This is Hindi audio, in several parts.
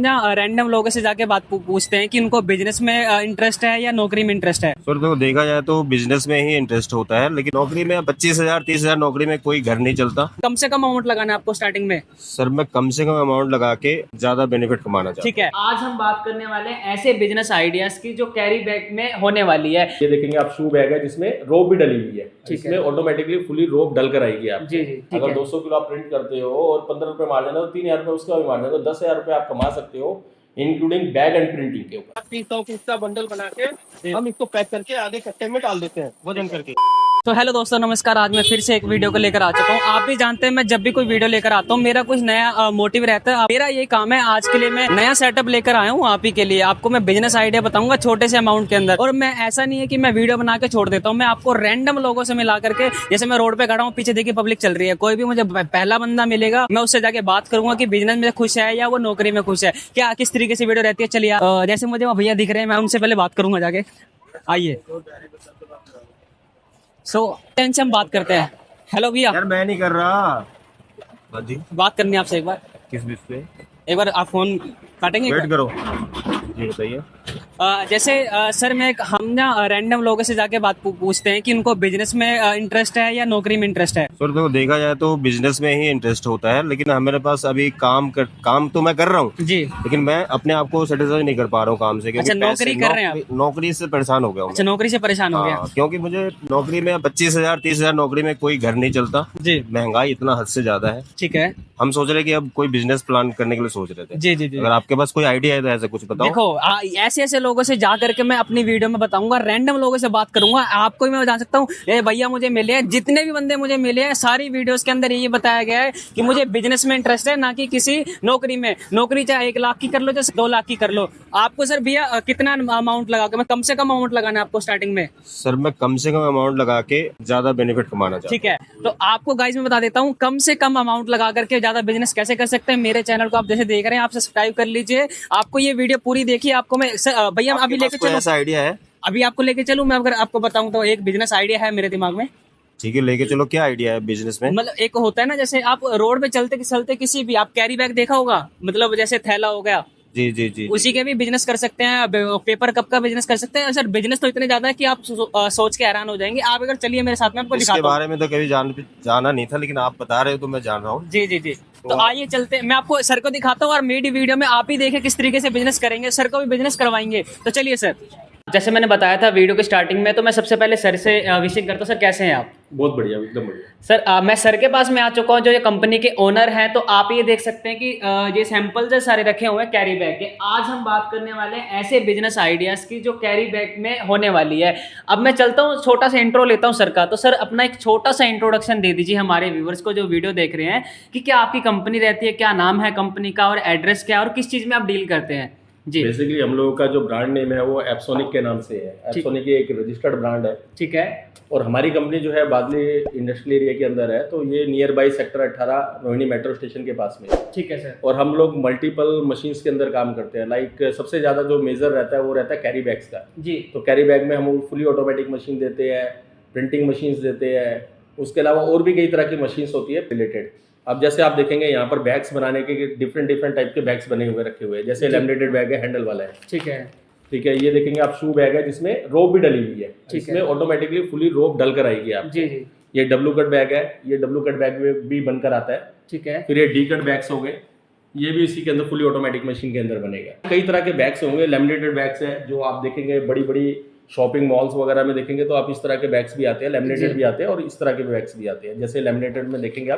ना रैंडम लोगों से जाके बात पूछते हैं कि उनको बिजनेस में इंटरेस्ट है या नौकरी में इंटरेस्ट है। सर देखो, देखा जाए तो बिजनेस में ही इंटरेस्ट होता है, लेकिन नौकरी में 25,000 30,000 नौकरी में कोई घर नहीं चलता। कम से कम अमाउंट लगाना है आपको स्टार्टिंग में। सर मैं कम से कम अमाउंट लगा के ज्यादा बेनिफिट कमाना चाहता ठीक है, आज हम बात करने वाले हैं ऐसे बिजनेस आइडियाज की जो कैरी बैग में होने वाली है। ये देखेंगे आप, शू बैग है जिसमें रोप भी डली हुई है। ठीक इसमें है। ऑटोमेटिकली फुली रोप डल कर आएगी आप। जी जी, ठीक अगर है। 200 किलो आप प्रिंट करते हो और 15 रुपए मार्जिन है तो 3,000 रुपए उसका भी मार्जिन है, तो 10,000 रुपए आप कमा सकते हो, इंक्लूडिंग बैग एंड प्रिंटिंग के ऊपर। 30 पीस का बंडल बना के हम इसको पैक करके आगे कट्टे में डाल देते हैं वजन करके। तो हेलो दोस्तों, नमस्कार। आज मैं फिर से एक वीडियो को लेकर आ चुका हूँ। आप भी जानते हैं मैं जब भी कोई वीडियो लेकर आता हूँ मेरा कुछ नया मोटिव रहता है। मेरा ये काम है, आज के लिए मैं नया सेटअप लेकर आया हूँ आप ही के लिए। आपको मैं बिजनेस आइडिया बताऊंगा छोटे से अमाउंट के अंदर। और मैं ऐसा नहीं है कि मैं वीडियो बना के छोड़ देता हूँ, मैं आपको रैंडम लोगों से मिला करके, जैसे मैं रोड पे खड़ा हूँ, पीछे देखिए पब्लिक चल रही है, कोई भी मुझे पहला बंदा मिलेगा मैं उससे जाके बात करूंगा कि बिजनेस में खुश है या वो नौकरी में खुश है, क्या किस तरीके से वीडियो रहती है। चलिए, जैसे मुझे भैया दिख रहे हैं, मैं उनसे पहले बात करूंगा जाके। आइए, टेंशन से हम बात करते हैं। हेलो भैया। यार मैं नहीं कर रहा जी। बात करनी है आपसे एक बार। किस बीच पे? एक बार आप फोन काटेंगे? वेट करो जी, बताइए। जैसे सर हम ना रैंडम लोगों से जाके बात पूछते हैं कि उनको बिजनेस में इंटरेस्ट है या नौकरी में इंटरेस्ट है। सर देखो, देखा जाए तो बिजनेस में ही इंटरेस्ट होता है, लेकिन हमारे पास अभी काम तो मैं कर रहा हूँ जी, लेकिन मैं अपने आप को सेटिस्फाई नहीं कर पा रहा हूँ काम से। क्योंकि अच्छा, नौकरी कर रहे हैं आप? नौकरी से परेशान हो गया हूँ। अच्छा, नौकरी से परेशान हो गया। हाँ, क्योंकि मुझे नौकरी में 25,000 30,000 नौकरी में कोई घर नहीं चलता जी, महंगाई इतना हद से ज्यादा है। ठीक है। हम सोच रहे कि अब कोई बिजनेस प्लान करने के लिए सोच रहे थे। जी जी जी। अगर आपके पास कोई आइडिया है तो ऐसे कुछ बताओ। देखो, ऐसे ऐसे लोगों से जा करके मैं अपनी वीडियो में बताऊंगा, रैंडम लोगों से बात करूंगा। आपको भी मैं बता सकता हूँ, ये भैया मुझे मिले हैं, जितने भी बंदे मुझे मिले हैं, सारी वीडियोस के अंदर ये बताया गया है कि मुझे बिजनेस में इंटरेस्ट है, ना कि किसी नौकरी में। नौकरी चाहे 1 लाख की कर लो, चाहे 2 लाख की कर लो। आपको सर भैया कितना अमाउंट लगा के, मैं कम से कम अमाउंट लगाना है आपको स्टार्टिंग में? सर मैं कम से कम अमाउंट लगा के ज्यादा बेनिफिट कमाना चाहता हूँ। ठीक है, तो आपको गाइस मैं बता देता हूँ कम से कम अमाउंट लगा करके ज्यादा बिजनेस कैसे कर सकते हैं। मेरे चैनल को आप जैसे देख रहे हैं, आप सब्सक्राइब कर लीजिए। आपको ये वीडियो पूरी देखिए। आपको मैं भैया अभी लेके चलूं? ऐसा आइडिया है? अभी आपको लेके चलूं मैं? अगर आपको बताऊं तो एक बिजनेस आइडिया है मेरे दिमाग में। ठीक है, लेके चलो। क्या आइडिया है बिजनेस में? मतलब एक होता है ना, जैसे आप रोड पे चलते चलते किसी भी, आप कैरी बैग देखा होगा, मतलब जैसे थैला हो गया, जी जी जी। उसी के भी बिजनेस कर सकते हैं। पेपर कप का बिजनेस कर सकते हैं। सर बिजनेस तो इतने ज्यादा है कि आप सोच के हैरान हो जाएंगे। आप अगर चलिए मेरे साथ में, आपको इसके दिखाता हूं। बारे में तो कभी जाना नहीं था, लेकिन आप बता रहे हो तो मैं जान रहा हूँ। जी जी जी। तो आइए चलते, मैं आपको सर को दिखाता हूँ और मेरी वीडियो में आप ही देखें किस तरीके से बिजनेस करेंगे। सर को भी बिजनेस करवाएंगे। तो चलिए सर, जैसे मैंने बताया था वीडियो के स्टार्टिंग में, तो मैं सबसे पहले सर से विजिट करता हूँ। सर कैसे हैं आप? बहुत बढ़िया, एकदम बढ़िया। सर मैं सर के पास में आ चुका हूँ, जो ये कंपनी के ओनर हैं। तो आप ये देख सकते हैं कि ये सैंपल जो सारे रखे हुए हैं कैरी बैग के। आज हम बात करने वाले हैं ऐसे बिजनेस आइडियाज की जो कैरी बैग में होने वाली है। अब मैं चलता हूँ, छोटा सा इंट्रो लेता हूँ सर का। तो सर अपना एक छोटा सा इंट्रोडक्शन दे दीजिए हमारे व्यूवर्स को जो वीडियो देख रहे हैं, कि क्या आपकी कंपनी रहती है, क्या नाम है कंपनी का, और एड्रेस क्या है, और किस चीज़ में आप डील करते हैं। जी, बेसिकली हम लोगों का जो ब्रांड नेम है वो एप्सोनिक के नाम से है। एप्सोनिक एक रजिस्टर्ड ब्रांड है। ठीक है। और हमारी कंपनी जो है बादली इंडस्ट्रियल एरिया के अंदर है, तो ये near by sector 18 Rohini metro station के पास में है। ठीक है सर। और हम लोग मल्टीपल मशीन्स के अंदर काम करते हैं। लाइक सबसे ज़्यादा जो मेजर रहता है वो रहता है कैरी बैग्स का। जी, तो कैरी बैग में हम फुली ऑटोमेटिक मशीन देते हैं, प्रिंटिंग मशीन्स देते हैं। उसके अलावा और भी कई तरह की मशीन्स होती है रिलेटेड। अब जैसे आप देखेंगे यहाँ पर बैग्स बनाने के डिफरेंट टाइप के बैग्स बने हुए रखे हुए हैं। जैसे लैमिनेटेड बैग है, हैंडल वाला है। ठीक है। ठीक है, ये देखेंगे आप, शू बैग है जिसमें रोप भी डली हुई है। ठीक इसमें है। ऑटोमेटिकली फुली रोप डल कर आएगी आप। जी जी। ये डब्लू कट बैग है, ये डब्लू कट बैग में भी बनकर आता है। ठीक है। फिर ये डी कट बैग्स हो गए, ये भी इसी के अंदर फुली ऑटोमेटिक मशीन के अंदर बनेगा। कई तरह के बैग्स होंगे। लैमिनेटेड बैग्स है जो आप देखेंगे बड़ी बड़ी शॉपिंग मॉल्स वगैरह में देखेंगे, तो आप इस तरह के बैग्स भी आते हैं, लैमिनेटेड भी आते हैं और इस तरह के बैग्स भी आते हैं। जैसे लैमिनेटेड में देखेंगे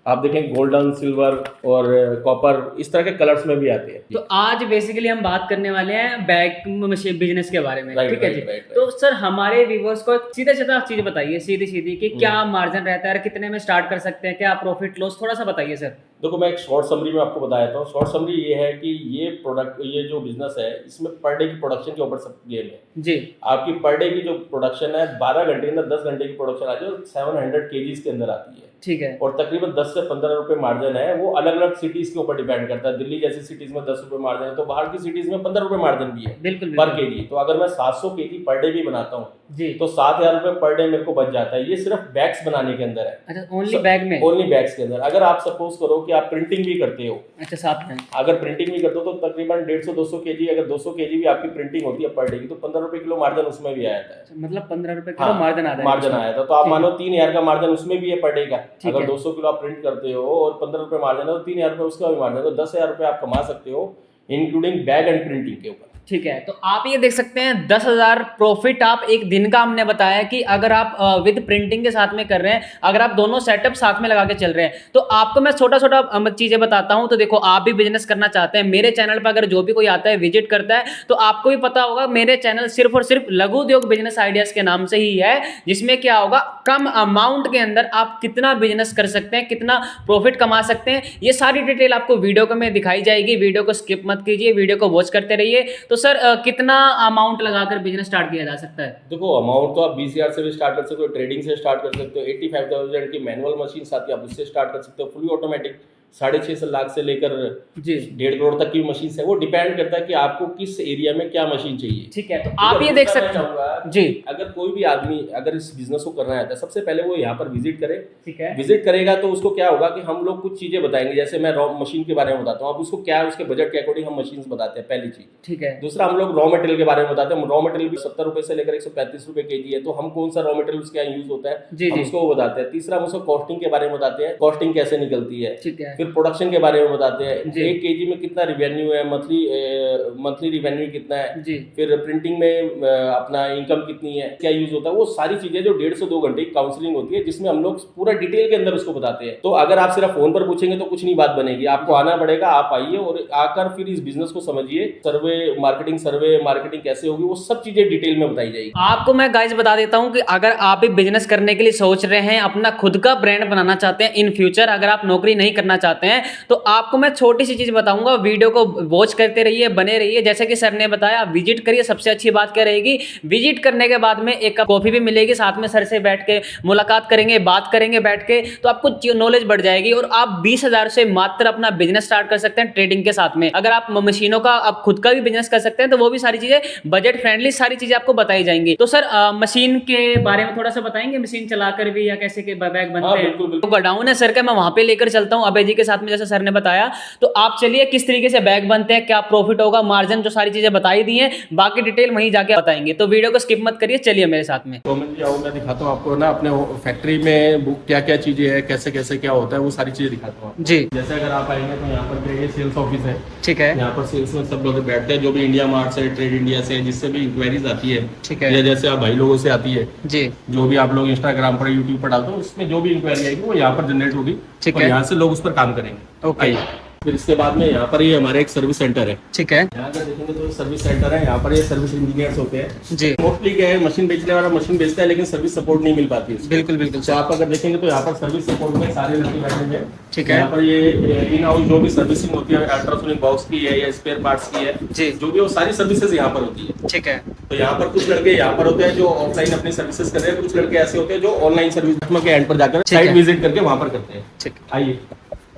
आप देखेंगे गोल्डन, सिल्वर और कॉपर, इस तरह के कलर्स में भी आते हैं। तो आज बेसिकली हम बात करने वाले हैं बैग मशीन बिजनेस के बारे में। ठीक है जी। right. तो सर हमारे व्यूवर्स को सीधे सीधा चीज बताइए, सीधी सीधी, कि क्या मार्जिन रहता है, कितने में स्टार्ट कर सकते हैं, क्या प्रॉफिट लॉस, थोड़ा सा बताइए सर। देखो, मैं एक शॉर्ट समरी में आपको बता देता हूँ। शॉर्ट समरी ये है कि ये जो बिजनेस है, इसमें पर डे की प्रोडक्शन के ऊपर सब गेम है जी। आपकी पर डे की जो प्रोडक्शन है 12 घंटे के अंदर 10 घंटे की प्रोडक्शन आती है और 700 kgs के अंदर आती है। ठीक है। और तकरीबन 10 से 15 रुपए मार्जिन है। वो अलग अलग सिटीज के ऊपर डिपेंड करता है। दिल्ली जैसी सिटीज में 10 रुपए मार्जिन है, तो बाहर की सिटीज में 15 रुपए मार्जिन भी है बिल्कुल पर केजी। तो अगर मैं 700 kg पर डे भी बनाता हूँ जी। तो 7,000 रुपये पर डे मेरे को बच जाता है। ये सिर्फ बैग्स बनाने के अंदर है, अच्छा, ओनली बैग में? ओनली बैग्स के अंदर। अगर आप सपोज करो कि आप प्रिंटिंग भी करते हो, अच्छा, साथ में। अगर प्रिंटिंग भी करते हो तो तकरीबन 150-200 केजी, अगर 200 केजी भी आपकी प्रिंटिंग होती है पर डे की, तो 15 रुपए किलो मार्जिन उसमें भी आ जाता है। अच्छा, मतलब 15 रुपए किलो मार्जिन आता है? मार्जिन आया था, तो आप मानो 3,000 का मार्जिन उसमें भी है पर डे का। ठीक अगर है। 200 किलो आप प्रिंट करते हो और 15 रुपए मार्जिन है, तो 3,000 रुपए उसका भी मार्जिन है, तो 10,000 रुपए आप कमा सकते हो इंक्लूडिंग बैग एंड प्रिंटिंग के ऊपर। ठीक है, तो आप ये देख सकते हैं 10,000 प्रॉफिट आप एक दिन का, हमने बताया कि अगर आप विद प्रिंटिंग के साथ में कर रहे हैं, अगर आप दोनों सेटअप साथ में लगा के चल रहे हैं, तो आपको मैं छोटा छोटा चीजें बताता हूं। तो देखो, आप भी बिजनेस करना चाहते हैं, मेरे चैनल पर अगर जो भी कोई आता है विजिट करता है, तो आपको भी पता होगा मेरे चैनल सिर्फ और सिर्फ लघु उद्योग बिजनेस आइडियाज के नाम से ही है, जिसमें क्या होगा, कम अमाउंट के अंदर आप कितना बिजनेस कर सकते हैं, कितना प्रॉफिट कमा सकते हैं, ये सारी डिटेल आपको वीडियो में दिखाई जाएगी। वीडियो को स्किप मत कीजिए, वीडियो को वॉच करते रहिए। तो सर, कितना अमाउंट लगाकर बिजनेस स्टार्ट किया जा सकता है? देखो, अमाउंट तो आप 20,000 से भी स्टार्ट कर सकते हो, ट्रेडिंग से स्टार्ट कर सकते हो, 85,000 की मैनुअल मशीन आती है, आप उससे स्टार्ट कर सकते हो। फुली ऑटोमेटिक 6.5 लाख से लेकर जी 1.5 करोड़ तक की मशीन है। वो डिपेंड करता है कि आपको किस एरिया में क्या मशीन चाहिए। ठीक है, तो आप ये देख सकते हैं जी। अगर कोई भी आदमी अगर इस बिजनेस को करना चाहता है, सबसे पहले वो यहाँ पर विजिट करे। ठीक है। विजिट करेगा तो उसको क्या होगा कि हम लोग कुछ चीजें बताएंगे, जैसे मैं रॉ मशीन के बारे में बताता हूँ, अब उसको क्या है उसके बजट के अकॉर्डिंग हम मशीन बताते हैं, पहली चीज। ठीक है। दूसरा, हम लोग रॉ मटेरियल के बारे में बताते हैं। रॉ मटेरियल भी 70 रुपए से लेकर 135 रुपए केजी है, तो हम कौन सा रॉ मटेरियल उसके यहाँ यूज होता है, जी, हम जी। उसको वो बताते हैं। तीसरा, हम उसको कॉस्टिंग के बारे में बताते हैं, कॉस्टिंग कैसे निकलती है। ठीक है। फिर प्रोडक्शन के बारे में बताते हैं, जी। 1 केजी में कितना रिवेन्यू है, मंथली रिवेन्यू कितना है। जी। फिर प्रिंटिंग में अपना इनकम कितनी है, क्या यूज होता है, वो सारी चीजें जो 1.5 से 2 घंटे की काउंसलिंग होती है, जिसमें हम लोग पूरा डिटेल के अंदर उसको बताते हैं। तो अगर आप सिर्फ फोन पर पूछेंगे तो कुछ नहीं बात बनेगी, आपको आना पड़ेगा। आप आइए और आकर फिर इस बिजनेस को समझिए। सर्वे मार्केटिंग कैसे होगी, वो सब चीजें डिटेल में बताई जाएगी। आपको मैं गाइस बता देता हूं कि अगर आप भी बिजनेस करने के लिए सोच रहे हैं, अपना खुद का ब्रांड बनाना चाहते हैं इन फ्यूचर, अगर आप नौकरी नहीं करना चाहते हैं, तो आपको मैं छोटी सी चीज बताऊंगा। वीडियो को वॉच करते रहिए, बने रहिए। जैसे कि सर ने बताया, विजिट करिए। सबसे अच्छी बात क्या रहेगी, विजिट करने के बाद में एक कप कॉफी भी मिलेगी, साथ में सर से बैठ के मुलाकात करेंगे, बात करेंगे बैठ के, तो आपको नॉलेज बढ़ जाएगी और आप 20,000 से मात्र अपना बिजनेस स्टार्ट कर सकते हैं ट्रेडिंग के साथ में। अगर आप मशीनों का, आप खुद का भी बिजनेस कर सकते हैं, तो वो भी सारी चीजें बजट फ्रेंडली, सारी चीजें आपको बताई जाएंगी। तो सर, मशीन के बारे में थोड़ा सा बताएंगे, मशीन चलाकर भी या कैसे के बैग बनते हैं? बिल्कुल, बिल्कुल। तो गोडाउन है सर का, मैं वहां पे लेकर चलता हूँ अभय जी के साथ में, जैसे सर ने बताया। तो आप चलिए, किस तरीके से बैग बनते हैं, क्या प्रॉफिट होगा, मार्जिन, जो सारी चीजें बताई दी हैं, बाकी डिटेल वहीं जाके बताएंगे। तो वीडियो को स्किप मत करिए, चलिए मेरे साथ में। तो मैं दिखाता हूँ आपको ना, अपने फैक्ट्री में क्या क्या चीजें हैं, कैसे कैसे क्या होता है, वो सारी चीजें दिखाता हूँ जी। जैसे अगर आप आएंगे तो यहाँ पर ये सेल्स ऑफिस है। ठीक है। यहाँ पर सेल्स में सब लोग बैठते हैं, जो भी इंडिया मार्ट से, ट्रेड इंडिया से, जिससे भी इंक्वायरीज आती है। ठीक है। या जैसे आप भाई लोगों से आती है जी। जो भी आप लोग इंस्टाग्राम पर, यूट्यूब पर डालते हो, उसमें जो भी इंक्वायरी आएगी वो यहाँ पर जनरेट होगी। ठीक और है। यहाँ से लोग उस पर काम करेंगे। ओके। आइए। फिर इसके बाद में यहाँ पर ये हमारे एक सर्विस सेंटर है। ठीक है। यहाँ अगर देखेंगे तो सर्विस सेंटर है, यहाँ पर ये सर्विस इंजीनियर्स होते हैं। जी। मोस्टली क्या है, मशीन बेचने वाला मशीन बेचता है, लेकिन सर्विस सपोर्ट नहीं मिल पाती है। बिल्कुल बिल्कुल तो आप अगर देखेंगे तो यहाँ पर सर्विस सपोर्ट में सारे लड़के बैठे हैं। ठीक है। यहाँ पर ये इन हाउस जो भी सर्विसिंग होती है, अल्ट्रासोनिक बॉक्स की है या स्पेयर पार्ट्स की है, जी। जो भी वो सारी सर्विसेज यहाँ पर होती है। ठीक है। तो यहाँ पर कुछ लड़के यहाँ पर होते हैं जो ऑफलाइन अपनी सर्विसेज कर रहे हैं, कुछ लड़के ऐसे होते हैं जो ऑनलाइन सर्विस के एंड पर जाकर ठीक है। साइट विजिट करके वहाँ पर करते हैं। ठीक। आइए,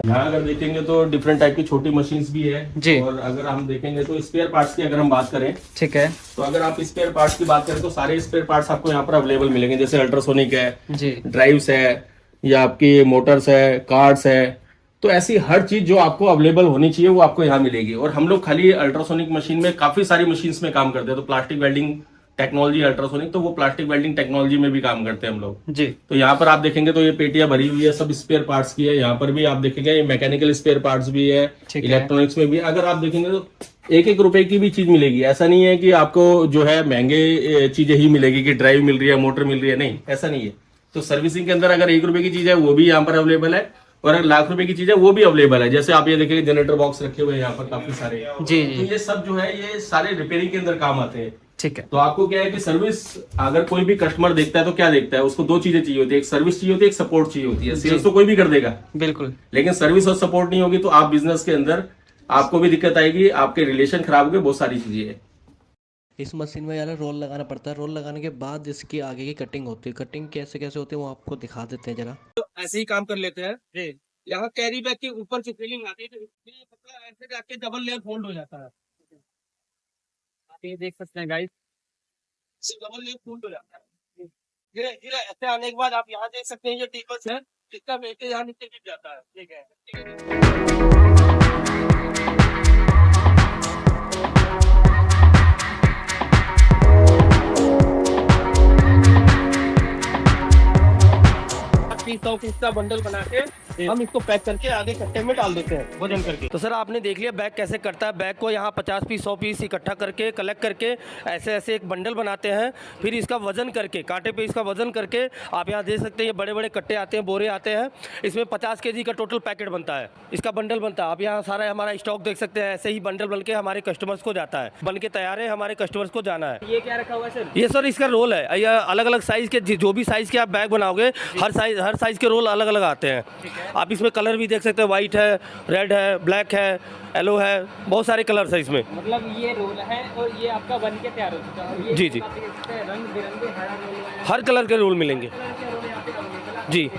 यहाँ अगर देखेंगे तो डिफरेंट टाइप की छोटी मशीन्स भी है जी। और अगर हम देखेंगे तो स्पेयर पार्ट्स की अगर हम बात करें, ठीक है। तो अगर आप स्पेयर पार्ट्स की बात करें तो सारे स्पेयर पार्ट्स आपको यहाँ पर अवेलेबल मिलेंगे। जैसे अल्ट्रासोनिक है, जी। ड्राइव्स है, या आपकी मोटर्स है, कार्ड्स है, तो ऐसी हर चीज जो आपको अवेलेबल होनी चाहिए वो आपको यहाँ मिलेगी। और हम लोग खाली अल्ट्रासोनिक मशीन में काफी सारी मशीन्स में काम करते हैं, तो प्लास्टिक वेल्डिंग टेक्नोलॉजी अल्ट्रासोनिक, तो वो प्लास्टिक वेल्डिंग टेक्नोलॉजी में भी काम करते हैं हम लोग। जी। तो यहाँ पर आप देखेंगे तो ये पेटियां भरी हुई है, सब स्पेयर पार्ट्स की है। यहाँ पर भी आप देखेंगे ये मैकेनिकल स्पेयर पार्ट्स भी है, ठीक है। इलेक्ट्रॉनिक्स में भी। अगर आप देखेंगे तो 1-1 रुपए की भी चीज मिलेगी। ऐसा नहीं है कि आपको जो है महंगे चीजें ही मिलेगी, कि ड्राइव मिल रही है, मोटर मिल रही है, नहीं, ऐसा नहीं है। तो सर्विसिंग के अंदर अगर 1 रुपए की चीज है वो भी यहाँ पर अवेलेबल है, और अगर लाख रुपए की चीज है वो भी अवेलेबल है। जैसे आप ये देखेंगे जनरेटर बॉक्स रखे हुए हैं यहाँ पर काफी सारे। जी। तो ये सब जो है ये सारे रिपेयरिंग के अंदर काम आते हैं। ठीक है। तो आपको क्या है कि सर्विस, अगर कोई भी कस्टमर देखता है तो क्या देखता है, उसको 2 चीजें चाहिए होती है, एक सर्विस चाहिए होती है, एक सपोर्ट चाहिए होती है। सेल्स तो कोई भी कर देगा, बिल्कुल, लेकिन सर्विस और सपोर्ट नहीं होगी तो आप बिजनेस के अंदर आपको भी दिक्कत आएगी, आपके रिलेशन खराब होंगे, बहुत सारी चीजें हैं। इस मशीन में यार रोल लगाना पड़ता है। रोल लगाने के बाद इसकी आगे की कटिंग होती है। कटिंग कैसे कैसे होती है वो आपको दिखा देते हैं जरा। तो ऐसे ही काम कर लेते हैं। यहाँ कैरी बैग के ऊपर की फीलिंग आती है, तो इसमें मतलब ऐसे जाके डबल लेयर फोल्ड हो जाता है। आप ये देख सकते हैं गाइस, डबल लेयर फोल्ड हो जाता है। धीरे धीरे ऐसे आने के बाद आप यहाँ देख सकते हैं, ये टीपस है, इसका वेटेज यहाँ नीचे गिर जाता है। ठीक है। पीस 100 पीस का बंडल बना के हम इसको पैक करके आगे कट्टे में डाल देते हैं वजन करके। तो सर आपने देख लिया बैग कैसे कटता है। बैग को यहाँ 50 पीस 100 पीस इकट्ठा करके कलेक्ट करके ऐसे ऐसे एक बंडल बनाते हैं, फिर इसका वजन करके कांटे पे इसका वजन करके आप यहाँ देख सकते हैं, ये बड़े बड़े कट्टे आते हैं, बोरे आते हैं। इसमें 50 kg का टोटल पैकेट बनता है, इसका बंडल बनता है। आप यहाँ सारा हमारा स्टॉक देख सकते हैं, ऐसे ही बंडल बन के हमारे कस्टमर्स को जाता है, बन के तैयार है, हमारे कस्टमर्स को जाना है। ये क्या रखा हुआ है सर? ये सर इसका रोल है, ये अलग अलग साइज़ के जो भी साइज़ के आप बैग बनाओगे, हर साइज़ के रोल अलग अलग आते हैं। आप इसमें कलर भी देख सकते हैं, वाइट है, रेड है, ब्लैक है, येलो है, बहुत सारे कलर्स है इसमें। मतलब ये रोल है और ये आपका बन के तैयार हो चुका है। और ये जी जी, आप देख सकते हैं रंग बिरंगे हरा रोल है, हर कलर के रोल मिलेंगे कलर के रोल यहाँ पे अवेलेबल है। जी।